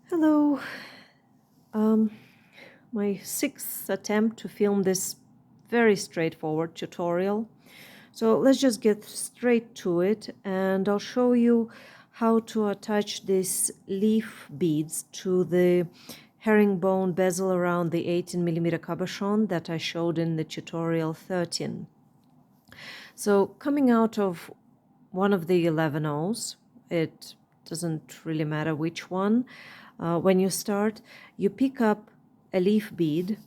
Hello. Um, my sixth attempt to film this very straightforward tutorial. So let's just get straight to it, and I'll show you how to attach these leaf beads to the herringbone bezel around the 18mm cabochon that I showed in the tutorial 13. So coming out of one of the 11 O's, it doesn't really matter which one. When you start, you pick up a leaf bead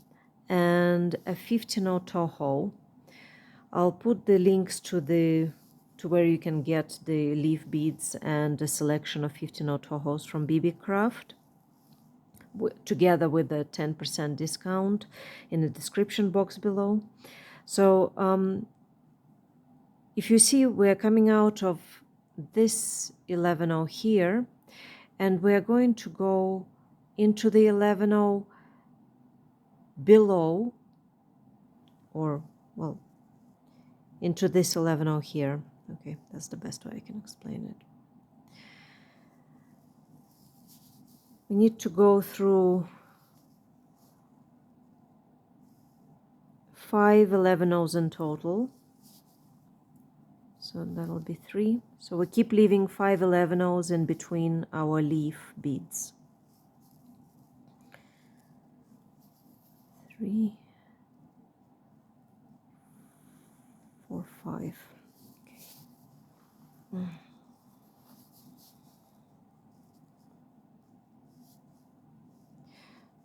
and a 15-0 toho. I'll put the links to where you can get the leaf beads and a selection of 15-0 tohos from Beebeecraft, together with a 10% discount in the description box below. So if you see, we're coming out of this 11-0 here, and we're going to go into the 11-0 below, or, well, into this 11-0 here. Okay, that's the best way I can explain it. We need to go through 5 11-0s in total. So that'll be 3. So we keep leaving 5 11-0s in between our leaf beads. 3, 4, 5. Okay.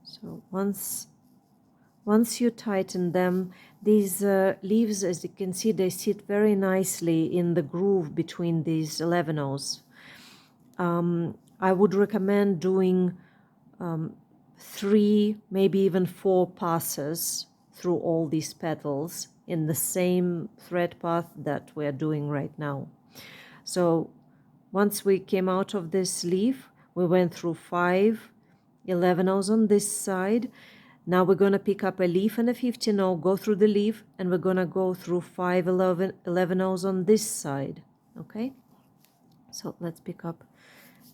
So once you tighten them, these leaves, as you can see, they sit very nicely in the groove between these 11-0s. I would recommend doing 3, maybe even 4 passes through all these petals in the same thread path that we're doing right now. So once we came out of this leaf, we went through 5 11-0s on this side. Now we're going to pick up a leaf and a 15-0, go through the leaf, and we're going to go through 5 11-0s on this side. Okay? So let's pick up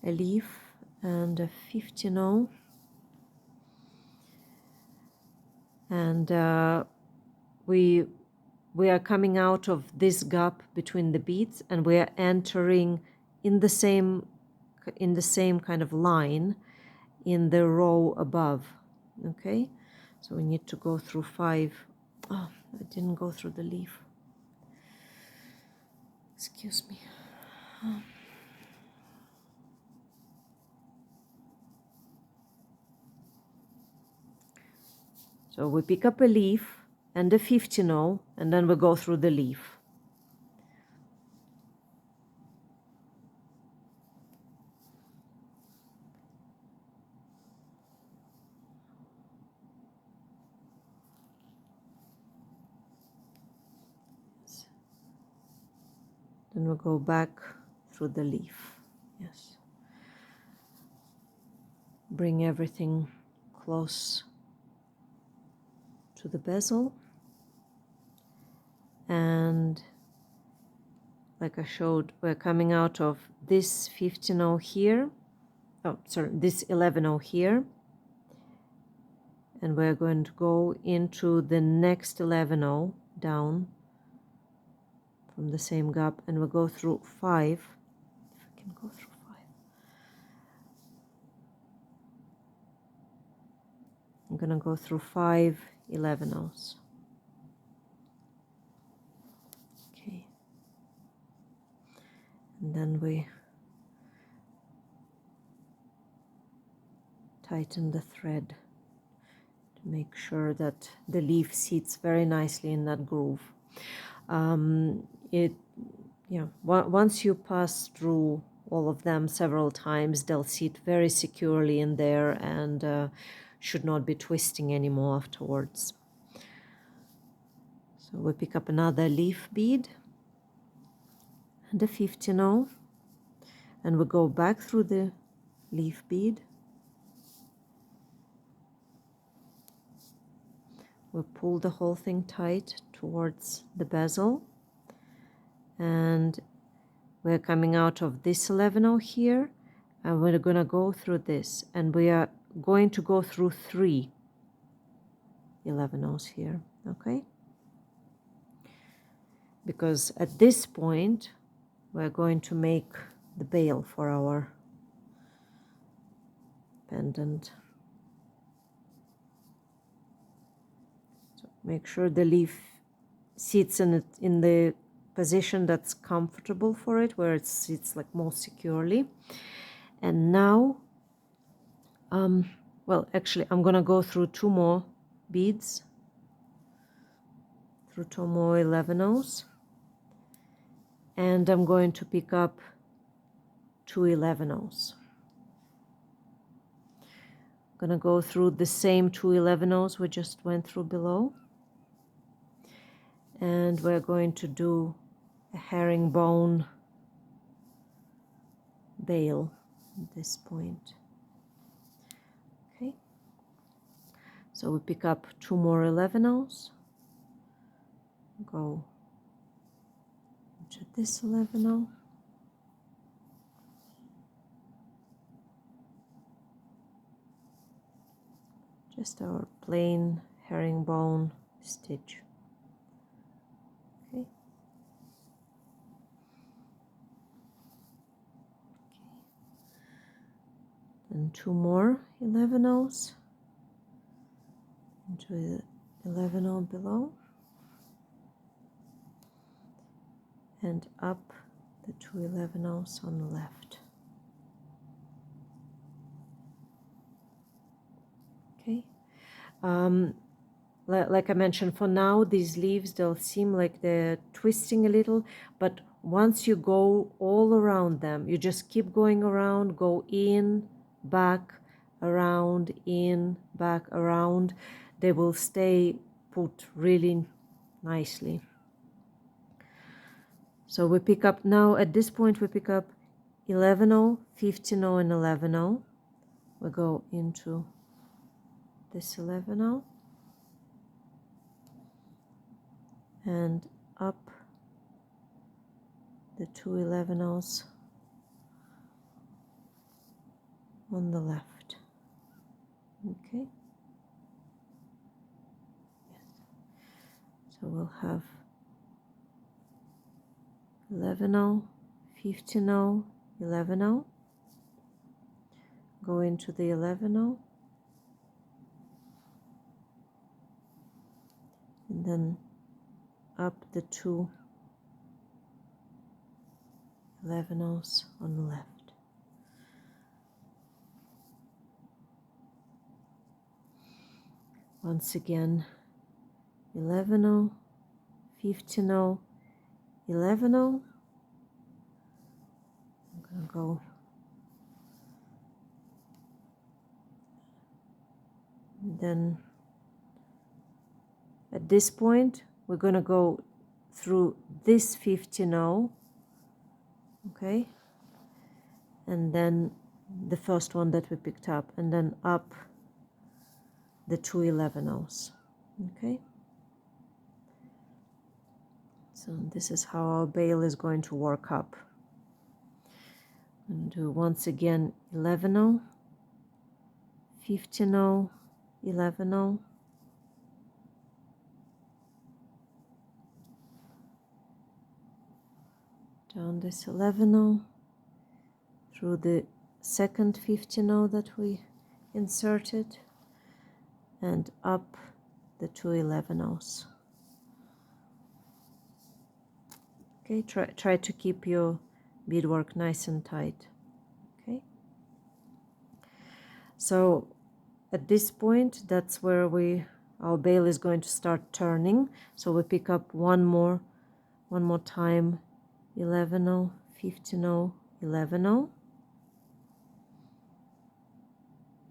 a leaf and a 15-0. And we are coming out of this gap between the beads, and we are entering in the same kind of line in the row above. Okay, so we need to go through 5. Oh, I didn't go through the leaf. Excuse me. So we pick up a leaf and a 15-0, and then we go through the leaf. Then we go back through the leaf. Yes. Bring everything close to the bezel. And like I showed, we're coming out of this 15-0 here. Oh, sorry, this 11-0 here. And we're going to go into the next 11-0 down from the same gap, and we'll go through 5. If I can go through 5. I'm going to go through 5 11-0s. Okay. And then we tighten the thread to make sure that the leaf sits very nicely in that groove. Once you pass through all of them several times, they'll sit very securely in there and should not be twisting anymore afterwards. So we pick up another leaf bead and a 15-0, and we go back through the leaf bead. We pull the whole thing tight towards the bezel, and we're coming out of this 11-0 here, and we're going to go through this, and we are going to go through 3 11 here, okay? Because at this point we're going to make the bail for our pendant. So make sure the leaf sits in the position that's comfortable for it, where it sits like most securely. And now, well, actually, I'm gonna go through 2 more beads, through 2 more 11-ohs, and I'm going to pick up 2 11-ohs. Gonna go through the same 2 11-ohs we just went through below, and we're going to do a herringbone bail at this point. Okay, so we pick up 2 more 11-ohs, go into this 11-oh, just our plain herringbone stitch. Okay. And 2 more 11-ohs into the 11-oh below, and up the 2 11-ohs on the left. Okay. Like I mentioned, for now these leaves, they'll seem like they're twisting a little, but once you go all around them, you just keep going around, go in, back, around, in, back, around, they will stay put really nicely. So we pick up now, at this point we pick up 11-oh, 15-oh, and 11-oh. We go into this 11-oh and up the 2 11-ohs on the left. Okay. Yes. So we'll have 11-oh, 15-oh, 11-oh, go into the 11-oh, and then up the 2 11-ohs on the left. Once again, 11-oh, 15-oh, 11-oh. I'm going to go and then at this point we're going to go through this 15-oh, okay, and then the first one that we picked up, and then up the 2 11-ohs, okay. So this is how our bail is going to work up. And do once again 11-oh, 15-oh, 11-oh, down this 11-oh, through the second 15-oh that we inserted, and up the 2 11-ohs. Okay, try to keep your beadwork nice and tight. Okay, so at this point that's where our bail is going to start turning. So we pick up one more time, 11-oh, 15-oh, 11-oh,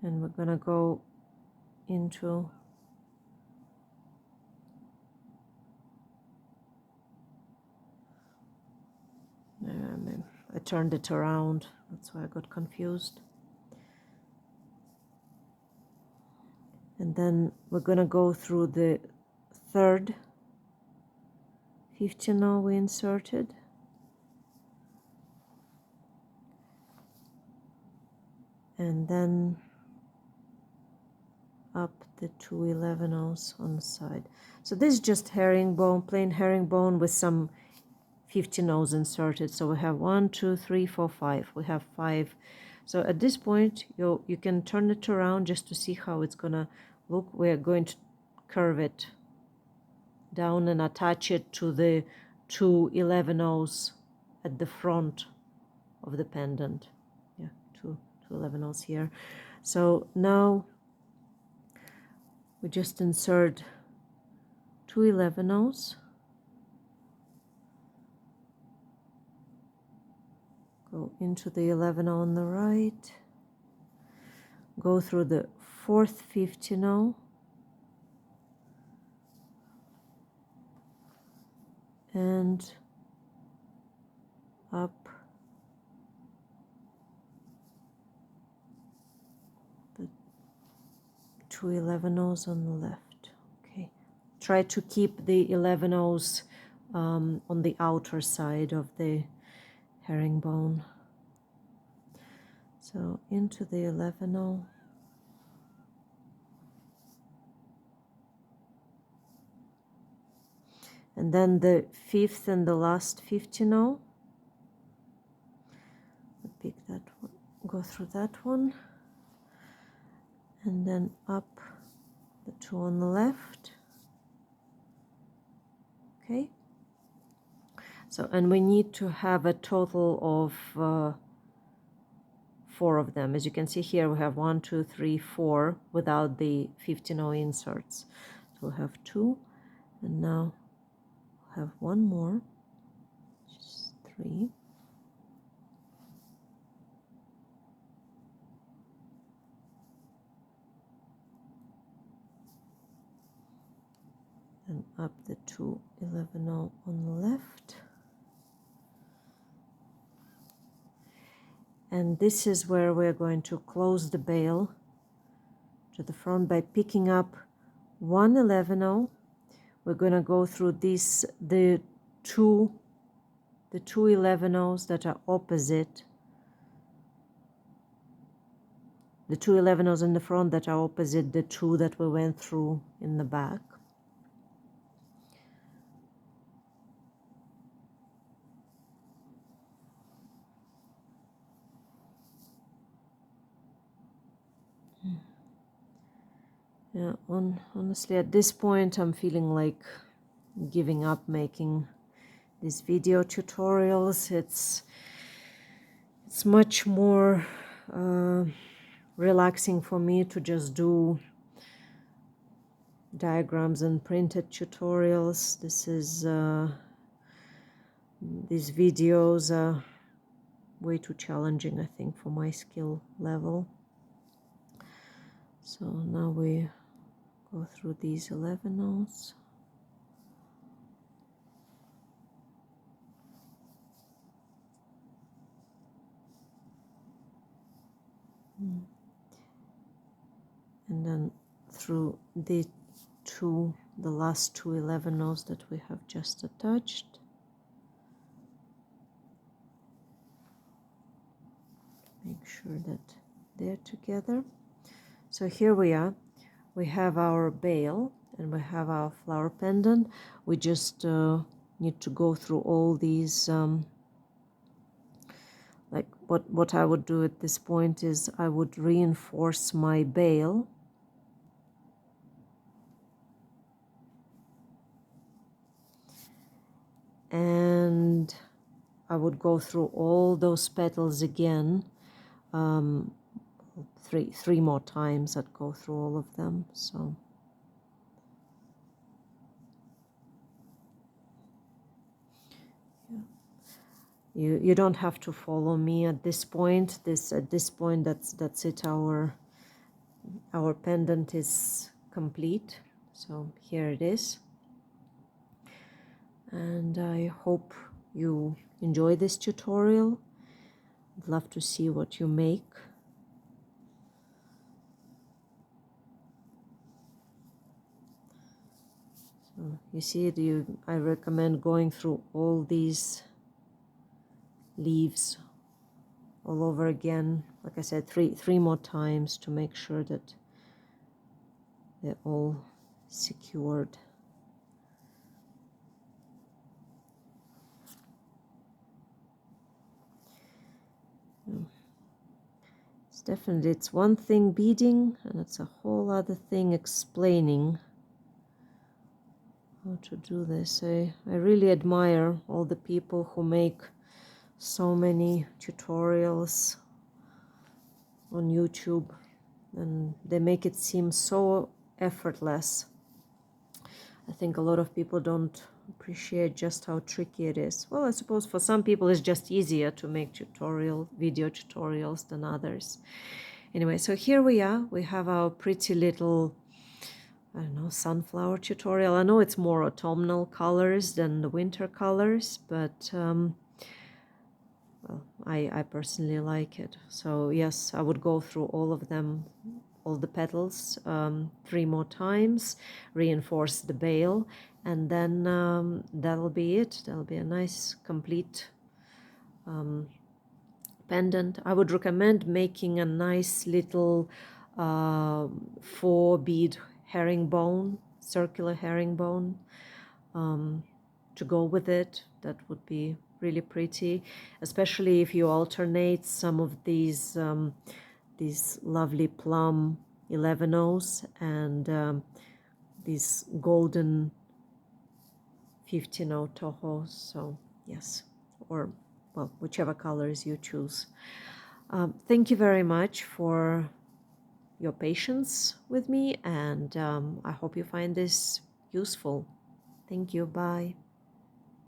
and we're gonna go into I turned it around, that's why I got confused. And then we're gonna go through the third 15-oh we inserted, and then up the 2 11/0 on the side. So this is just herringbone, plain herringbone with some 15/0 inserted. So we have 1 2 3 4 5. We have 5. So at this point you can turn it around just to see how it's gonna look. We're going to curve it down and attach it to the 2 11/0 at the front of the pendant. Yeah, 2 11/0 here. So now we just insert 2 11/0, go into the 11/0 on the right, go through the 4th 15/0, and up the 2 11/0 on the left. Okay, try to keep the 11/0 on the outer side of the herringbone. So into the 11/0, and then the 5th and the last 15/0. Pick that one, go through that one, and then up the 2 on the left. Okay, so and we need to have a total of 4 of them. As you can see here, we have 1 2 3 4 without the 15/0 inserts. So we'll have 2, and now we'll have 1 more, just 3. And up the 2 11/0 on the left. And this is where we're going to close the bail to the front by picking up 1 11/0. We're going to go through this, the two 11/0s that are opposite, the 2 11/0s in the front that are opposite the 2 that we went through in the back. Yeah, honestly, at this point, I'm feeling like giving up making these video tutorials. It's much more relaxing for me to just do diagrams and printed tutorials. These videos are way too challenging, I think, for my skill level. So now we go through these 11/0s. And then through the last 2 11/0s that we have just attached. Make sure that they're together. So here we are. We have our bail and we have our flower pendant. We just need to go through all these. Like what I would do at this point is I would reinforce my bail. And I would go through all those petals again. Three more times. I'd go through all of them. So yeah. You don't have to follow me at this point. At this point that's it. Our pendant is complete. So here it is. And I hope you enjoy this tutorial. I'd love to see what you make. So you see it, I recommend going through all these leaves all over again, like I said, three more times to make sure that they're all secured. It's definitely, it's one thing beading, and it's a whole other thing explaining how to do this. I really admire all the people who make so many tutorials on YouTube, and they make it seem so effortless. I think a lot of people don't appreciate just how tricky it is. Well, I suppose for some people it's just easier to make video tutorials than others. Anyway, so here we are. We have our pretty little, I don't know, sunflower tutorial. I know it's more autumnal colors than the winter colors, but well, I personally like it. So yes, I would go through all of them, all the petals, 3 more times, reinforce the bail, and then that'll be it. That'll be a nice complete pendant. I would recommend making a nice little 4-bead herringbone, circular herringbone, to go with it. That would be really pretty, especially if you alternate some of these lovely plum 11-0s and these golden 15-0 Toho. So yes, or well, whichever colors you choose. Thank you very much for your patience with me, and I hope you find this useful. Thank you. Bye.